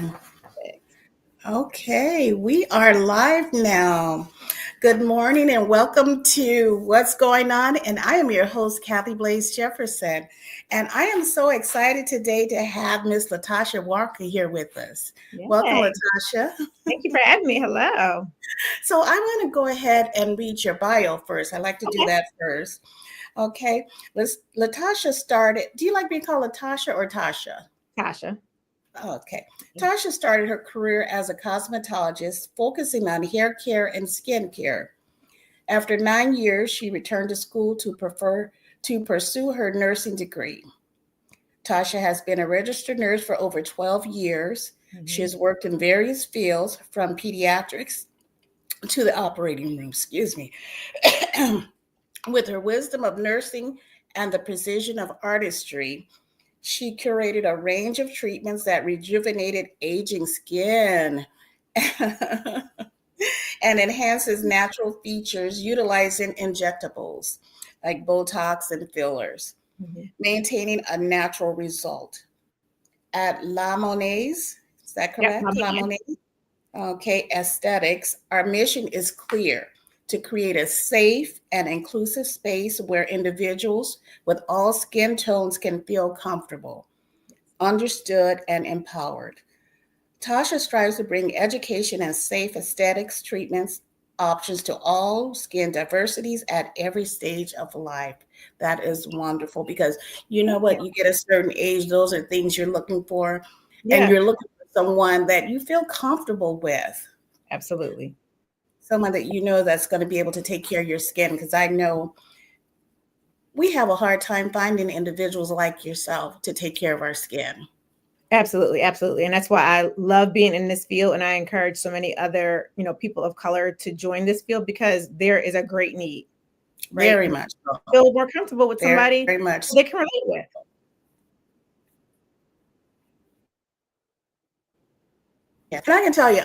time. Okay, we are live now. Good morning and welcome to What's Going On. And I am your host, Kathy Blaze Jefferson. And I am so excited today to have Miss Latasha Walker here with us. Yay. Welcome, Latasha. Thank you for having me. Hello. So I'm going to go ahead and read your bio first. I like to do that first. Okay, Latasha started. Do you like being called Latasha or Tasha? Tasha. Okay. Tasha started her career as a cosmetologist, focusing on hair care and skin care. After 9 years, she returned to school to pursue her nursing degree. Tasha has been a registered nurse for over 12 years. Mm-hmm. She has worked in various fields, from pediatrics to the operating room, With her wisdom of nursing and the precision of artistry, she curated a range of treatments that rejuvenated aging skin and enhances natural features utilizing injectables like Botox and fillers, maintaining a natural result. At La-Mon'e, is that correct? Yep, La-Mon'e. Okay, aesthetics, our mission is clear: to create a safe and inclusive space where individuals with all skin tones can feel comfortable, understood, and empowered. Tasha strives to bring education and safe aesthetics treatments options to all skin diversities at every stage of life. That is wonderful, because you know what? You get a certain age, those are things you're looking for, and you're looking for someone that you feel comfortable with. Absolutely. Someone that you know that's going to be able to take care of your skin, because I know we have a hard time finding individuals like yourself to take care of our skin. Absolutely. Absolutely. And that's why I love being in this field. And I encourage so many other, people of color to join this field, because there is a great need. Right? Very much so. Feel more comfortable with somebody very much they can relate with. Yeah. And I can tell you,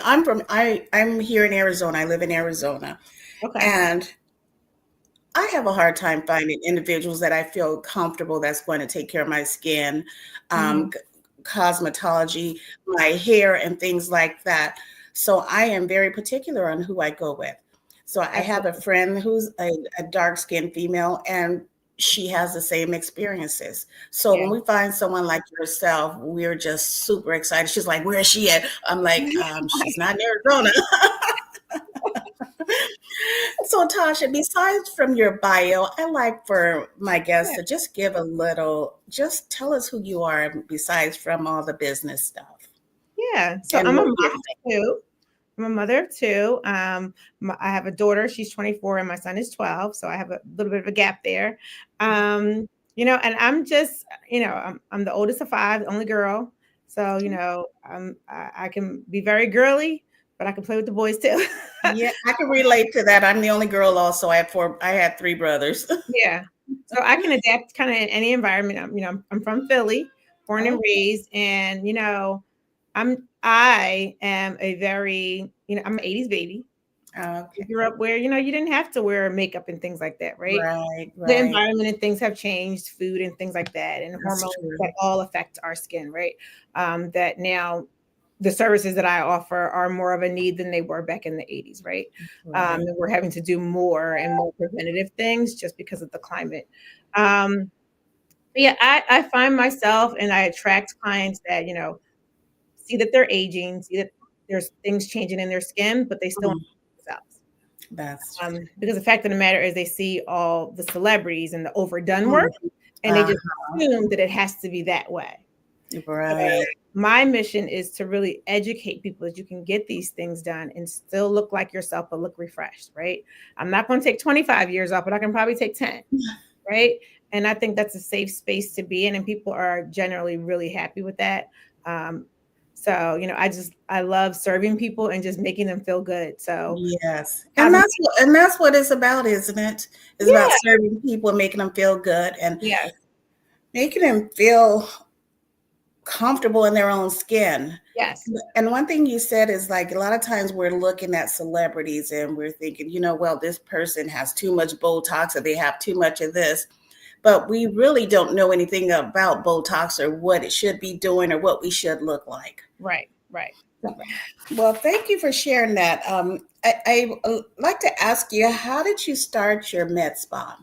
I'm here in Arizona. I live in Arizona. Okay. And I have a hard time finding individuals that I feel comfortable that's going to take care of my skin, cosmetology, my hair, and things like that. So I am very particular on who I go with. So I have a friend who's a dark-skinned female, and she has the same experiences. So when we find someone like yourself, we're just super excited. She's like, "Where is she at?" I'm like, "She's not in Arizona." So Tasha, besides from your bio, I like for my guests to just give just tell us who you are besides from all the business stuff. Yeah. So I'm a mother of two. I'm a mother of two. I have a daughter. She's 24 and my son is 12. So I have a little bit of a gap there. And I'm just, I'm the oldest of five, the only girl. So, I can be very girly, but I can play with the boys too. Yeah, I can relate to that. I'm the only girl also. I had three brothers. Yeah. So I can adapt kind of in any environment. I'm from Philly, born and raised, and I am a very, I'm an 80s baby. I grew up where, you didn't have to wear makeup and things like that, right? Right. The environment and things have changed, food and things like that, and hormones that all affect our skin, right? That now the services that I offer are more of a need than they were back in the 80s, right? And we're having to do more and more preventative things just because of the climate. I find myself, and I attract clients that, see that they're aging, see that there's things changing in their skin, but they still themselves. That's because the fact of the matter is they see all the celebrities and the overdone work, and they just assume that it has to be that way. Right. So my mission is to really educate people that you can get these things done and still look like yourself, but look refreshed, right? I'm not going to take 25 years off, but I can probably take 10, right? And I think that's a safe space to be in, and people are generally really happy with that. So, I love serving people and just making them feel good. So yes, and that's what it's about, isn't it? It's about serving people and making them feel good, and making them feel comfortable in their own skin. Yes. And one thing you said is, like, a lot of times we're looking at celebrities and we're thinking, well, this person has too much Botox or they have too much of this. But we really don't know anything about Botox or what it should be doing or what we should look like. Right. Right. Well, thank you for sharing that. I like to ask you, how did you start your med spa?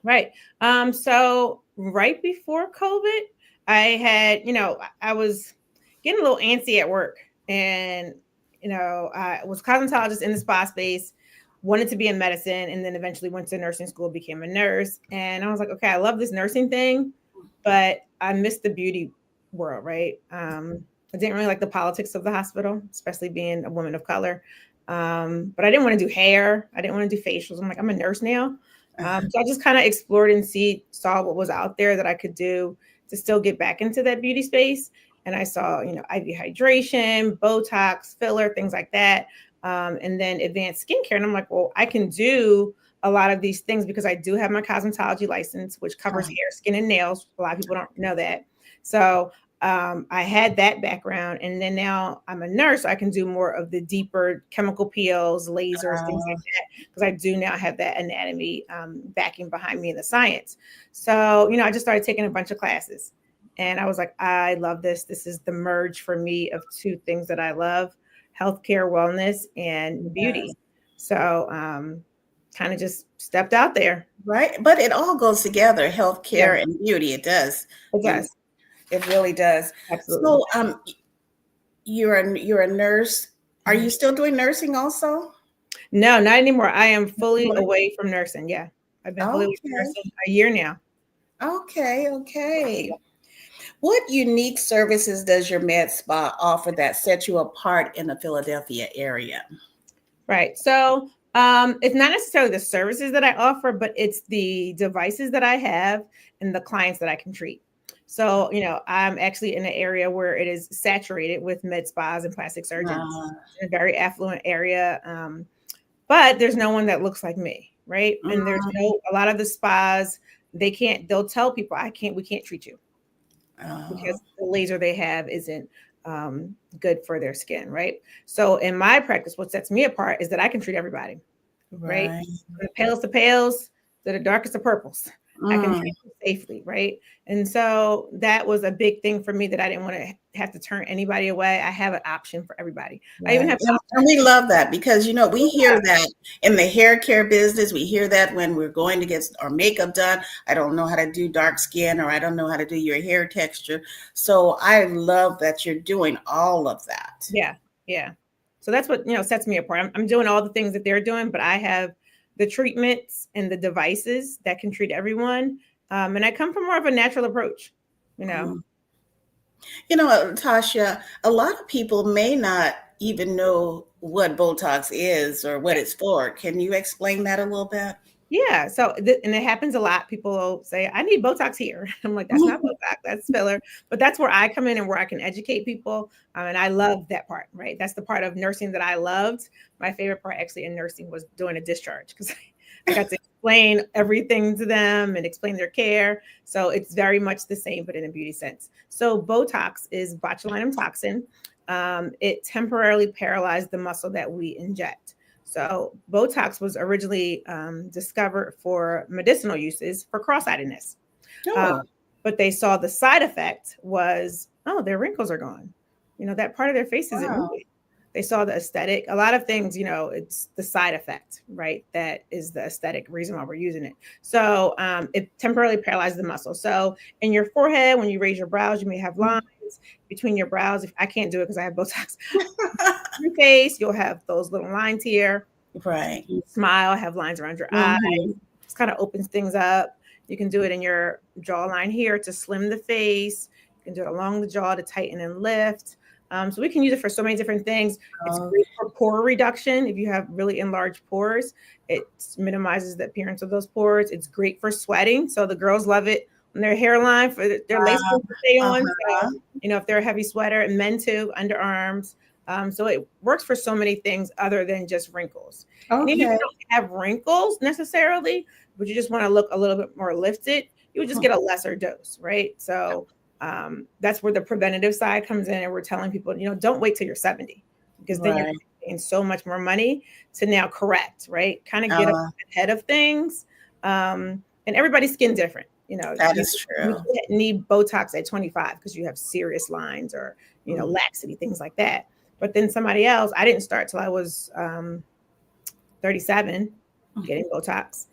Right. So right before COVID, I had, I was getting a little antsy at work, and, I was cosmetologist in the spa space, wanted to be in medicine, and then eventually went to nursing school, became a nurse. And I was like, okay, I love this nursing thing, but I missed the beauty world, right? I didn't really like the politics of the hospital, especially being a woman of color. But I didn't want to do hair. I didn't want to do facials. I'm like, I'm a nurse now. So I just kind of explored and saw what was out there that I could do to still get back into that beauty space. And I saw, IV hydration, Botox, filler, things like that. And then advanced skincare. And I'm like, well, I can do a lot of these things because I do have my cosmetology license, which covers hair, skin, and nails. A lot of people don't know that. So I had that background, and then now I'm a nurse. So I can do more of the deeper chemical peels, lasers, things like that, because I do now have that anatomy backing behind me in the science. So, I just started taking a bunch of classes, and I was like, I love this. This is the merge for me of two things that I love: healthcare, wellness, and beauty. Yes. So, kind of just stepped out there. Right. But it all goes together, Yeah, healthcare and beauty. It does. it You know, does. it really does. Absolutely. So, you're a nurse. Are you still doing nursing also? No, not anymore. I am fully away from nursing. Yeah. I've been fully away from Okay. nursing a year now. Okay. Okay. What unique services does your med spa offer that set you apart in the Philadelphia area? Right. So it's not necessarily the services that I offer, but it's the devices that I have and the clients that I can treat. So, I'm actually in an area where it is saturated with med spas and plastic surgeons, Uh, in a very affluent area. But there's no one that looks like me, right? And there's a lot of the spas, they'll tell people, we can't treat you uh, because the laser they have isn't good for their skin, right? So in my practice, what sets me apart is that I can treat everybody, right? right. From the palest to pales to the darkest of purples. I can Mm. treat them safely, right? And so that was a big thing for me, that I didn't want to have to turn anybody away. I have an option for everybody. I even Right. have And we love that because, we hear that in the hair care business. We hear that when we're going to get our makeup done. I don't know how to do dark skin, or I don't know how to do your hair texture. So I love that you're doing all of that. Yeah, yeah. So that's what sets me apart. I'm doing all the things that they're doing, but I have the treatments and the devices that can treat everyone. And I come from more of a natural approach. You know, Mm. Tasha, a lot of people may not even know what Botox is or what yeah. it's for. Can you explain that a little bit? Yeah. So, and it happens a lot. People will say, I need Botox here. I'm like, that's not Botox, that's filler. But that's where I come in and where I can educate people. And I love that part, right? That's the part of nursing that I loved. My favorite part actually in nursing was doing a discharge, because I got to explain everything to them and explain their care. So it's very much the same, but in a beauty sense. So Botox is botulinum toxin. It temporarily paralyzed the muscle that we inject. So Botox was originally discovered for medicinal uses for cross-eyedness. Uh, Oh, but they saw the side effect was, oh, their wrinkles are gone. That part of their face isn't wow. moving. They saw the aesthetic. A lot of things, it's the side effect, right? That is the aesthetic reason why we're using it. So it temporarily paralyzes the muscle. So in your forehead, when you raise your brows, you may have lines between your brows. If I can't do it because I have Botox, your face, you'll have those little lines here. Right. You smile, have lines around your eyes. Mhm. This kind of opens things up. You can do it in your jawline here to slim the face. You can do it along the jaw to tighten and lift. So we can use it for so many different things. It's Oh, great for pore reduction. If you have really enlarged pores, it minimizes the appearance of those pores. It's great for sweating. So the girls love it on their hairline for their lace to stay on. So, uh-huh. if they're a heavy sweater, and men too, underarms. So it works for so many things other than just wrinkles. And even if Okay. you don't have wrinkles necessarily, but you just want to look a little bit more lifted, you would just get a lesser dose, right? So that's where the preventative side comes in. And we're telling people, don't wait till you're 70, because then you're Right. paying so much more money to now correct, right? Kind of get Uh, ahead of things. And everybody's skin different. that You, is you true. can't need Botox at 25 because you have serious lines, or laxity, things like that. But then somebody else, I didn't start till I was 37 getting Botox,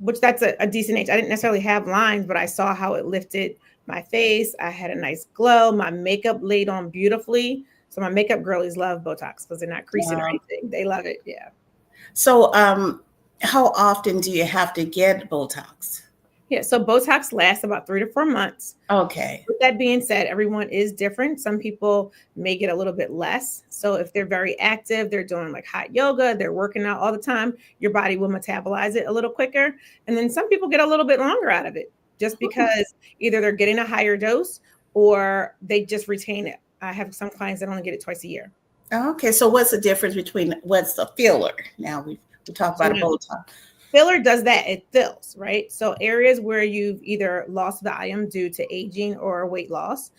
which that's a decent age. I didn't necessarily have lines, but I saw how it lifted my face. I had a nice glow. My makeup laid on beautifully. So my makeup girlies love Botox because they're not creasing or anything. They love it. Yeah. So, how often do you have to get Botox? Yeah. So Botox lasts about 3 to 4 months. Okay. With that being said, everyone is different. Some people may get a little bit less. So if they're very active, they're doing like hot yoga, they're working out all the time, your body will metabolize it a little quicker. And then some people get a little bit longer out of it just because either they're getting a higher dose or they just retain it. I have some clients that only get it twice a year. Okay. So what's the difference between what's the filler? Now we talk about a Botox. Filler does that. It fills, right? So areas where you've either lost volume due to aging or weight loss,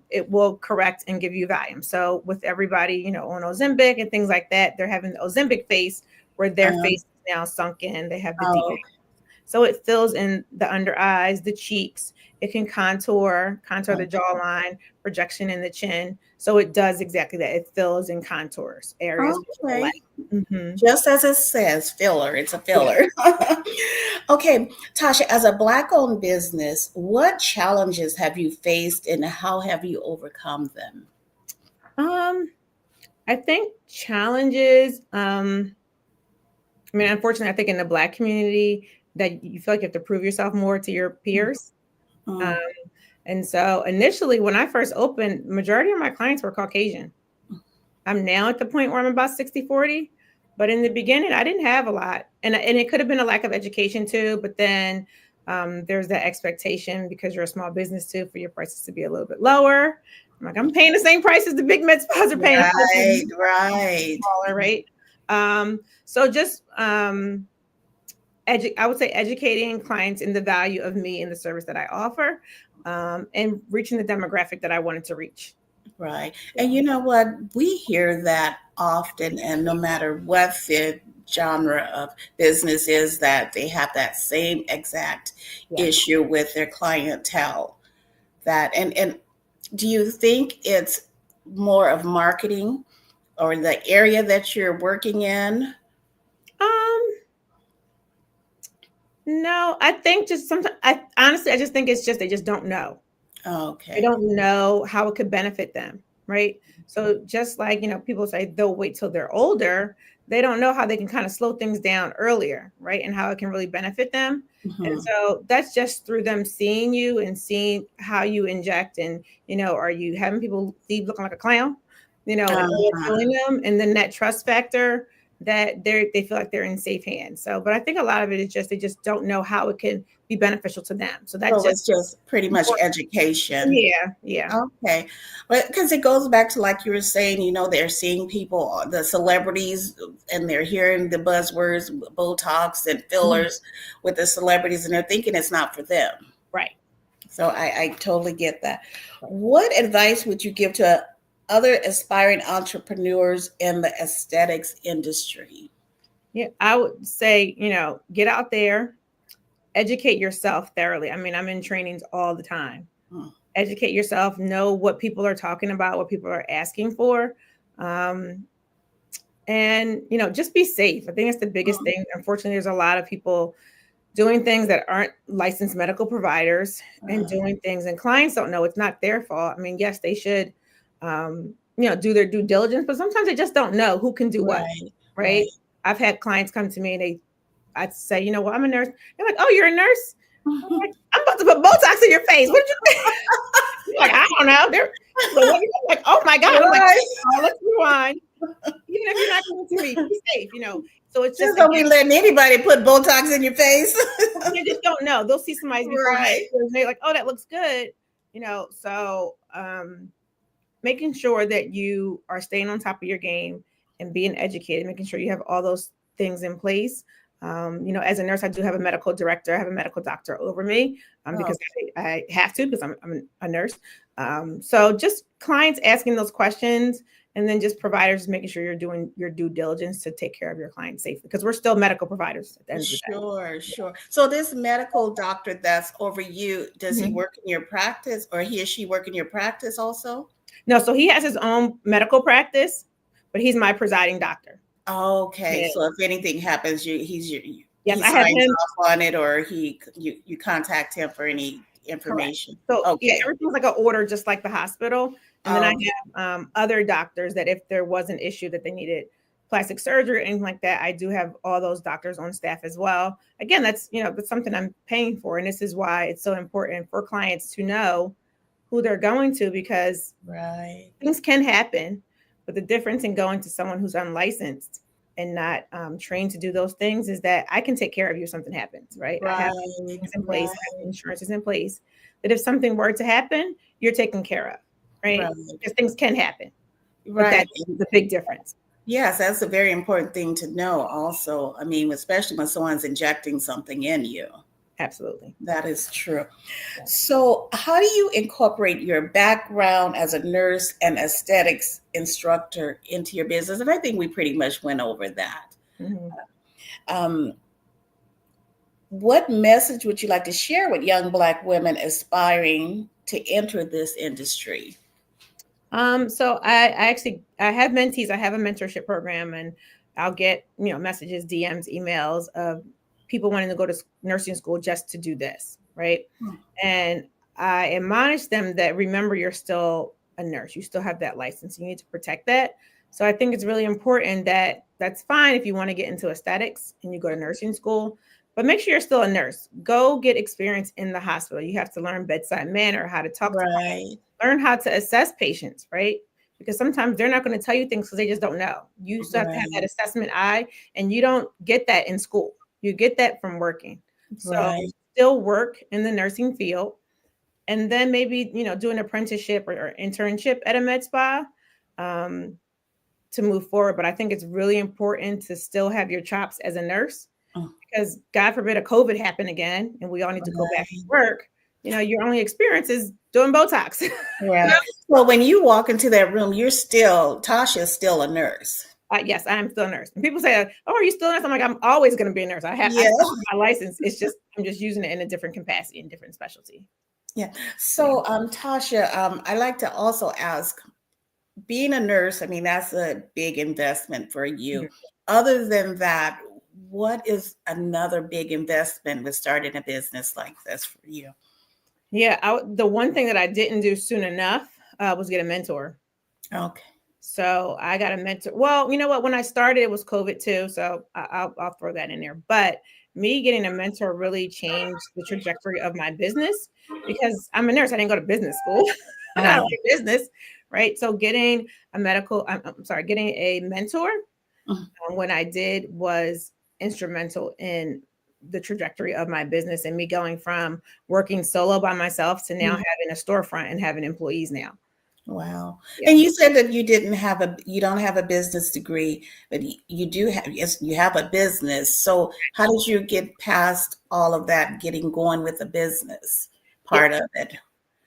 it will correct and give you volume. So with everybody, on Ozempic and things like that, they're having the Ozempic face where their face is now sunk in. They have the deep. So it fills in the under eyes, the cheeks. It can contour the jawline, projection in the chin. So it does exactly that. It fills and contours areas. Okay. Just as it says, filler. It's a filler. Yeah. Okay, Tasha, as a Black-owned business, what challenges have you faced and how have you overcome them? I think challenges, unfortunately, I think in the Black community that you feel like you have to prove yourself more to your peers. And so initially when I first opened, majority of my clients were Caucasian. I'm now at the point where I'm about 60-40, but in the beginning I didn't have a lot. And it could have been a lack of education too, but then there's that expectation because you're a small business too for your prices to be a little bit lower. I'm paying the same price as the big med spas are paying. Right. Smaller, right. So just I would say educating clients in the value of me and the service that I offer, and reaching the demographic that I wanted to reach. Right. And you know what? We hear that often, and no matter what the genre of business is, that they have that same exact issue with their clientele. And do you think it's more of marketing or the area that you're working in? No, I think just sometimes I just think it's just they just don't know. Okay. They don't know how it could benefit them, right? So just like, people say they'll wait till they're older, they don't know how they can kind of slow things down earlier, right? And how it can really benefit them. And so that's just through them seeing you and seeing how you inject and, are you having people leave looking like a clown, and feeling them, and then that trust factor that they feel like they're in safe hands. So, but I think a lot of it is just, they just don't know how it can be beneficial to them. So that's just pretty much education. Yeah. Okay. But because it goes back to, like you were saying, they're seeing people, the celebrities, and they're hearing the buzzwords, Botox and fillers with the celebrities, and they're thinking it's not for them. Right. So I totally get that. What advice would you give to other aspiring entrepreneurs in the aesthetics industry? Yeah, I would say, get out there, educate yourself thoroughly. I'm in trainings all the time. Educate yourself, know what people are talking about, what people are asking for. And, just be safe. I think that's the biggest thing. Unfortunately, there's a lot of people doing things that aren't licensed medical providers and doing things, and clients don't know. It's not their fault. Yes, they should do their due diligence, but sometimes they just don't know who can do what, right? I've had clients come to me and I'd say, well, I'm a nurse. They're like, oh, you're a nurse? I'm about to put Botox in your face. What did you think? Like, I don't know. They're like, oh my God. I'm like, oh, let's rewind. Even if you're not going to be safe, So it's just don't be letting anybody put Botox in your face. They just don't know. They'll see somebody's before and they're like, oh, that looks good. So making sure that you are staying on top of your game and being educated, making sure you have all those things in place. As a nurse, I do have a medical director. I have a medical doctor over me because I have to, because I'm a nurse. So just clients asking those questions, And then just providers making sure you're doing your due diligence to take care of your clients safely, because we're still medical providers at the end of the day. Sure, sure. So this medical doctor that's over you, does he Mhm. work in your practice, or he or she work in your practice also? No, so he has his own medical practice, but he's my presiding doctor. Okay, Yeah. so if anything happens, Yes, he I have signs him. off on it, or you contact him for any Correct. information. So yeah, Okay. everything's like an order, just like the hospital. And then I Okay. have other doctors that if there was an issue that they needed plastic surgery or anything like that, I do have all those doctors on staff as well. Again, that's something I'm paying for, and this is why it's so important for clients to know who they're going to, because Right. things can happen. But the difference in going to someone who's unlicensed and not trained to do those things is that I can take care of you if something happens, right? I have Right. things in place, I have Right. insurances in place that if something were to happen, you're taken care of, right? Right. Because things can happen, but Right. that's the big difference. Yes, that's a very important thing to know also. I mean, especially when someone's injecting something in you. Absolutely. That is true. Yeah. So, how do you incorporate your background as a nurse and aesthetics instructor into your business? And I think we pretty much went over that. Mhm. Um, what message would you like to share with young Black women aspiring to enter this industry? So I have mentees. I have a mentorship program, and I'll get messages, DMs, emails of people wanting to go to nursing school just to do this, right? Hmm. And I admonish them that remember you're still a nurse. You still have that license. You need to protect that. So I think it's really important that that's fine if you want to get into aesthetics and you go to nursing school, but make sure you're still a nurse. Go get experience in the hospital. You have to learn bedside manner, how to talk to Right, learn how to assess patients, right? Because sometimes they're not going to tell you things because they just don't know. You still have to have that right, assessment eye, and you don't get that in school. You get that from working. So right. still work in the nursing field, and then maybe do an apprenticeship or internship at a med spa um, to move forward. But I think it's really important to still have your chops as a nurse, Oh, because God forbid a COVID happen again, and we all need to go back to right, work. Your only experience is doing Botox. right. Well, when you walk into that room, Tasha's still a nurse. Yes, I am still a nurse. And people say, "Oh, are you still a nurse?" I'm like, "I'm always going to be a nurse. I Yeah, still have my license. It's just I'm just using it in a different capacity, in different specialty." yeah. Yeah. So, Tasha, I like to also ask, being a nurse, I mean, that's a big investment for you. Mhm. Other than that, what is another big investment with starting a business like this for you? Yeah. The one thing that I didn't do soon enough was get a mentor. Okay. So I got a mentor. Well, you know what? When I started, it was COVID too, so I'll throw that in there. But me getting a mentor really changed the trajectory of my business, because I'm a nurse. I didn't go to business school. I got Oh, a business, right? So getting I'm sorry, getting a mentor mm, when I did was instrumental in the trajectory of my business, and me going from working solo by myself to now mm. having a storefront and having employees now. Wow. Yeah. And you said that you don't have a business degree, but you do have, yes, you have a business. So how did you get past all of that, getting going with the business Yeah. part of it?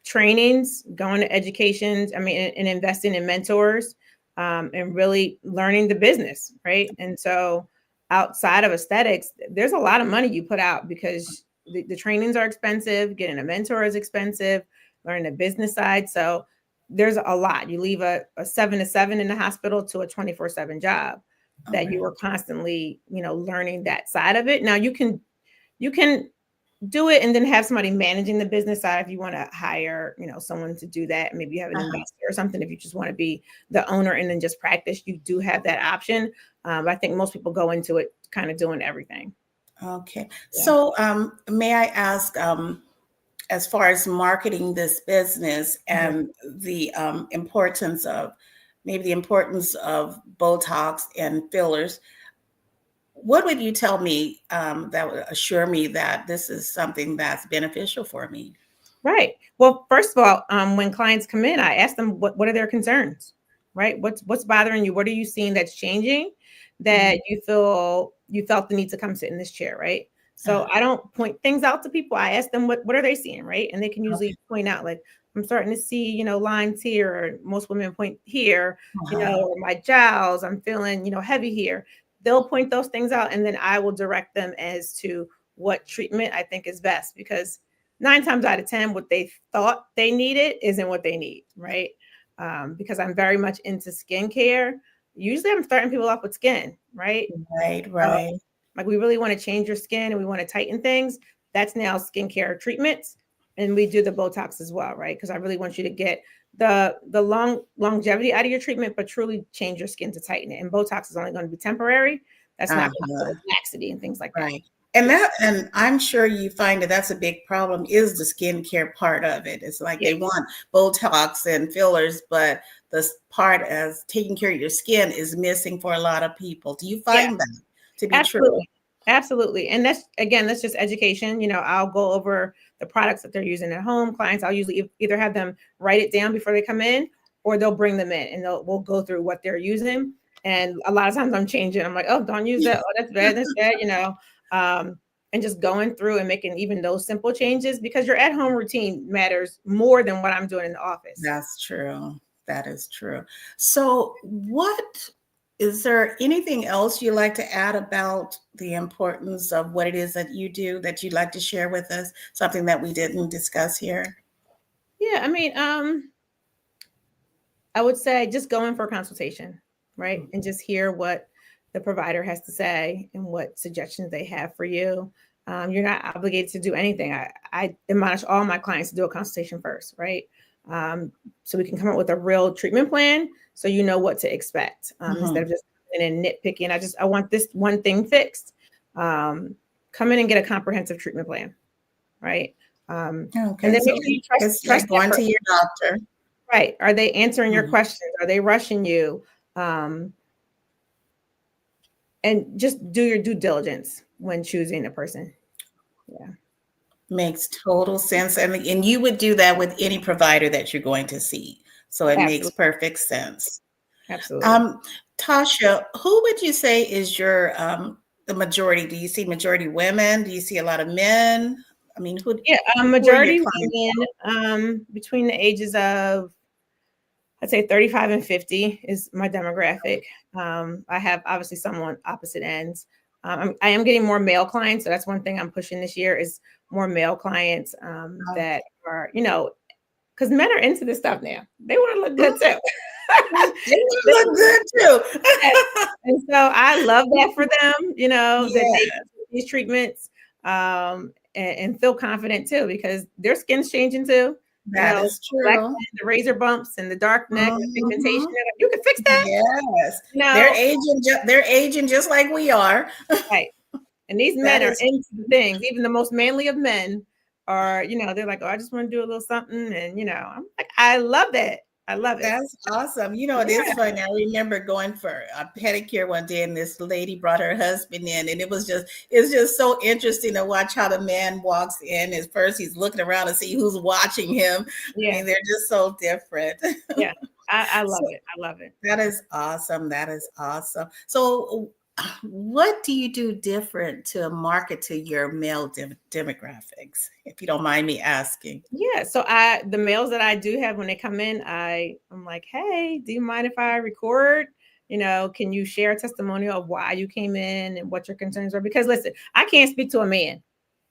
Trainings, going to educations, and investing in mentors, and really learning the business, right? And so outside of aesthetics, there's a lot of money you put out, because the trainings are expensive, getting a mentor is expensive, learning the business side. So there's a lot. You leave a 7 to 7 in the hospital to a 24/7 job All that you right. are constantly, learning that side of it. Now you can do it and then have somebody managing the business side if you want to hire someone to do that. Maybe you have an Uh-huh. investor or something. If you just want to be the owner and then just practice, you do have that option. I think most people go into it kind of doing everything. Okay. Yeah. So, may I ask, as far as marketing this business Mhm. and the maybe the importance of Botox and fillers, what would you tell me that would assure me that this is something that's beneficial for me? Right. Well, first of all, when clients come in, I ask them what are their concerns, right? What's bothering you? What are you seeing that's changing Mhm. that you felt the need to come sit in this chair, right? Uh, So I don't point things out to people. I ask them what are they seeing, right? And they can okay. usually point out like, I'm starting to see, lines here, or most women point here, Uh-huh. or my jowls, I'm feeling, heavy here. They'll point those things out, and then I will direct them as to what treatment I think is best, because 9 times out of 10, what they thought they needed isn't what they need, right? Because I'm very much into skincare. Usually I'm starting people off with skin, right? Right, Uh, right. like, we really want to change your skin and we want to tighten things. That's now skincare treatments. And we do the Botox as well, right? Because I really want you to get the longevity out of your treatment, but truly change your skin to tighten it. And Botox is only going to be temporary. That's not going to Uh-huh. give laxity and things like that. Right. And Yeah. and I'm sure you find that that's a big problem, is the skincare part of it. It's like Yeah. they want Botox and fillers, but the part as taking care of your skin is missing for a lot of people. Do you Yeah. find that to be true? Absolutely. Absolutely. And that's just education. I'll go over the products that they're using at home. Clients, I'll usually either have them write it down before they come in, or they'll bring them in and we'll go through what they're using. And a lot of times I'm changing. I'm like, oh, don't use that. Oh, that's bad. That's bad. And just going through and making even those simple changes, because your at home routine matters more than what I'm doing in the office. That's true. That is true. So, what is there anything else you'd like to add about the importance of what it is that you do that you'd like to share with us? Something that we didn't discuss here? Yeah. I mean, I would say just go in for a consultation, right? And just hear what the provider has to say and what suggestions they have for you. You're not obligated to do anything. I admonish all my clients to do a consultation first, right? So we can come up with a real treatment plan, so you know what to expect, instead of just coming in and nitpicking. I want this one thing fixed. Come in and get a comprehensive treatment plan, right? And Okay, then so make sure you it's trust like that going to person. your doctor. Right. Are they answering your Mhm. questions? Are they rushing you? Um, and just do your due diligence when choosing a person. Yeah, Makes total sense. And you would do that with any provider that you're going to see. So it makes absolutely. perfect sense. Absolutely. Um, Tasha, who would you say is your the majority? Do you see majority women? Do you see a lot of men? I mean, Yeah. who are your Majority clients? women, between the ages of, I'd say 35 and 50 is my demographic. I have obviously some on opposite ends. I am getting more male clients. So that's one thing I'm pushing this year, is more male clients, that are, because men are into this stuff now. They want to look good too. They look good too. Yes. And so I love that for them, that they Yeah, can take these treatments, and feel confident too, because their skin's changing too. that is The black true. lines, the razor bumps, and the dark neck, and the pigmentation. Mhm. You can fix that, Yes, you know. they're aging just like we are. Right. And these That men are is into the things. Even the most manly of men are, they're like, oh, I just want to do a little something. And, I'm like, I love that. I love it. That's awesome. It is Yeah. funny. I remember going for a pedicure one day, and this lady brought her husband in, and it's just so interesting to watch how the man walks in. At first, he's looking around to see who's watching him. I Yeah. mean, they're just so different. Yeah. I love So it. I love it. that is awesome. That is awesome. So, what do you do different to market to your male demographics, if you don't mind me asking? Yeah. So the males that I do have, when they come in, I'm like, hey, do you mind if I record? Can you share a testimonial of why you came in and what your concerns are? Because listen, I can't speak to a man.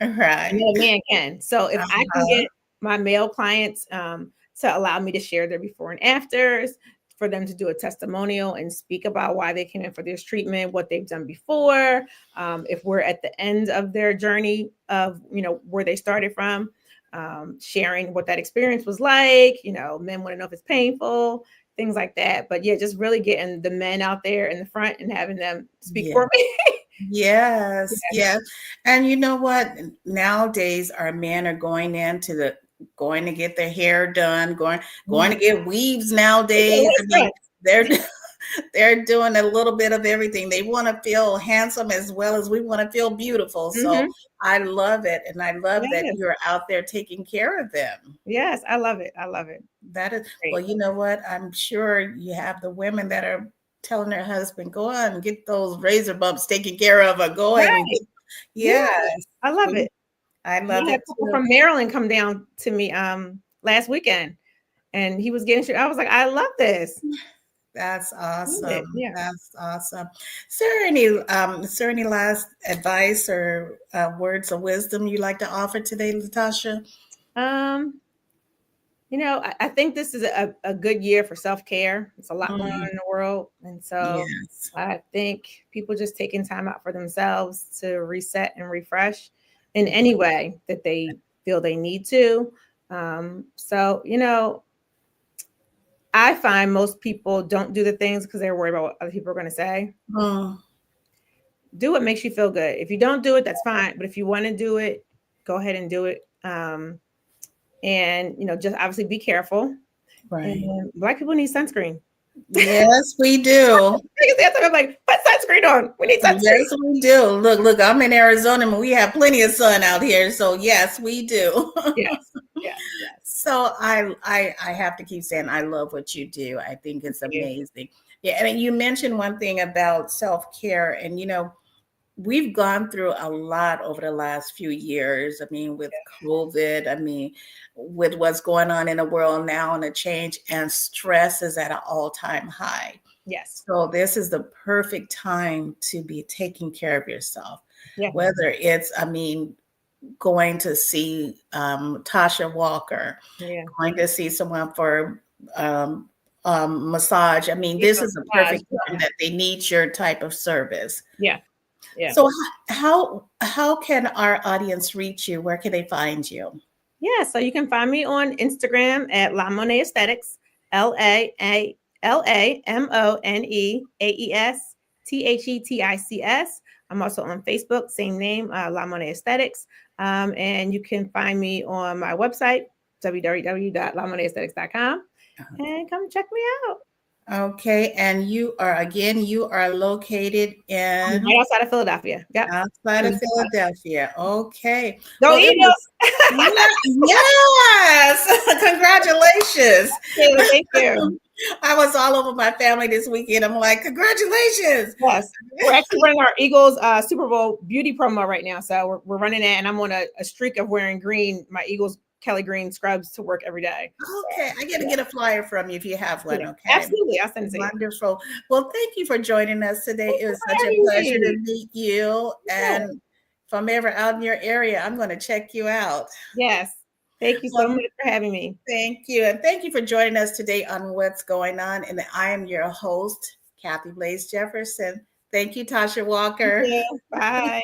I Right. know a man can. So if I can Uh-huh. get my male clients, to allow me to share their before and afters, for them to do a testimonial and speak about why they came in for this treatment, what they've done before, if we're at the end of their journey of, where they started from, sharing what that experience was like. Men want to know if it's painful, things like that. But yeah, just really getting the men out there in the front and having them speak Yeah. for me. Yes, yes. And you know what? Nowadays, our men are going to get their hair done, going to get weaves nowadays. I mean, they're they're doing a little bit of everything. They want to feel handsome as well as we want to feel beautiful. So Mm-hmm. I love it. And I love that Yes. you're out there taking care of them. Yes, I love it. I love it. That is, Great. well, you know what? I'm sure you have the women that are telling their husband, go on and get those razor bumps taken care of, or go ahead and Right. get, Yeah, yes, I love it. I love Yeah, it people too. from Maryland come down to me, last weekend, and he was getting. I was like, I love this. That's awesome. Yeah. That's awesome. Is there any last advice or words of wisdom you'd like to offer today, Latasha? Um, I think this is a good year for self-care. It's a lot going on Mm, in the world. And so yes. I think people just taking time out for themselves to reset and refresh in any way that they feel they need to. So, I find most people don't do the things because they're worried about what other people are going to say. Mm, Do what makes you feel good. If you don't do it, that's fine. But if you want to do it, go ahead and do it. And just obviously be careful. right. And Black people need sunscreen. Yes, we do. I'm like, put sunscreen on. We need sunscreen. Yes, we do. Look, I'm in Arizona and we have plenty of sun out here. So yes, we do. Yes, yes, yes. So I have to keep saying I love what you do. I think it's Thank you. amazing. Yeah, and you mentioned one thing about self-care, and we've gone through a lot over the last few years. I mean, with COVID, I mean, with what's going on in the world now and the change, and stress is at an all-time high. Yes. So this is the perfect time to be taking care of yourself. Yeah. Whether it's, I mean, going to see Tasha Walker, Yeah. going to see someone for massage. I mean, Yeah, this is a massage, perfect time that they need your type of service. Yeah. Yeah. So how can our audience reach you? Where can they find you? Yeah. So you can find me on Instagram at La-Mon'e Aesthetics, LaMoneAesthetics. I'm also on Facebook, same name, La-Mon'e Aesthetics. And you can find me on my website, www.lamoneaesthetics.com, and come check me out. Okay, and you are located I'm in right outside of Philadelphia. Yep. outside of Philadelphia. Okay. Go Well, it Eagles. was yes. Congratulations. Thank you. I was all over my family this weekend. I'm like, congratulations. Yes. We're actually running our Eagles Super Bowl beauty promo right now. So we're running it, and I'm on a streak of wearing green, my Eagles Kelly Green scrubs to work every day. Okay, I got to get a flyer from you if you have one. Yeah, Okay, absolutely. I'll send it to you. wonderful. Well, thank you for joining us today. Thank It you was for such a having pleasure me. to meet you. Yeah. And if I'm ever out in your area, I'm going to check you out. Yes. Thank you so Well, much for having me. thank you. And thank you for joining us today on What's Going On. And I am your host, Kathy Blaze Jefferson. Thank you, Tasha Walker. Thank you. Bye.